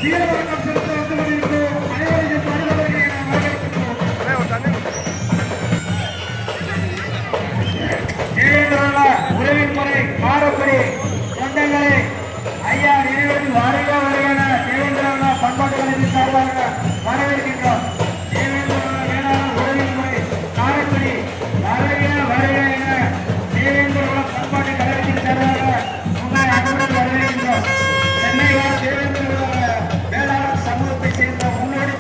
வீரவணக்கம் செலுத்த வந்து கொண்டிருக்கிறோம். அனைவரையும் வருவதற்கு நாம் வரவேற்கிறோம். உறவின் முறை மாறப்படி சொந்தங்களை ஐயா நினைவில் வருக வருகிற தேவேந்திர பண்பாட்டு கல்வி சார்பாக வரவேற்கின்றோம். உறவின் முறை மாறப்படி வருக வருக என தேவேந்திர பண்பாட்டு கழகத்தின் சார்பாக உங்களை அனைவரும் வரவேற்கின்றோம். சென்னை தேவேந்திர வேளாண் சமூகத்தை சேர்ந்த முன்னோடி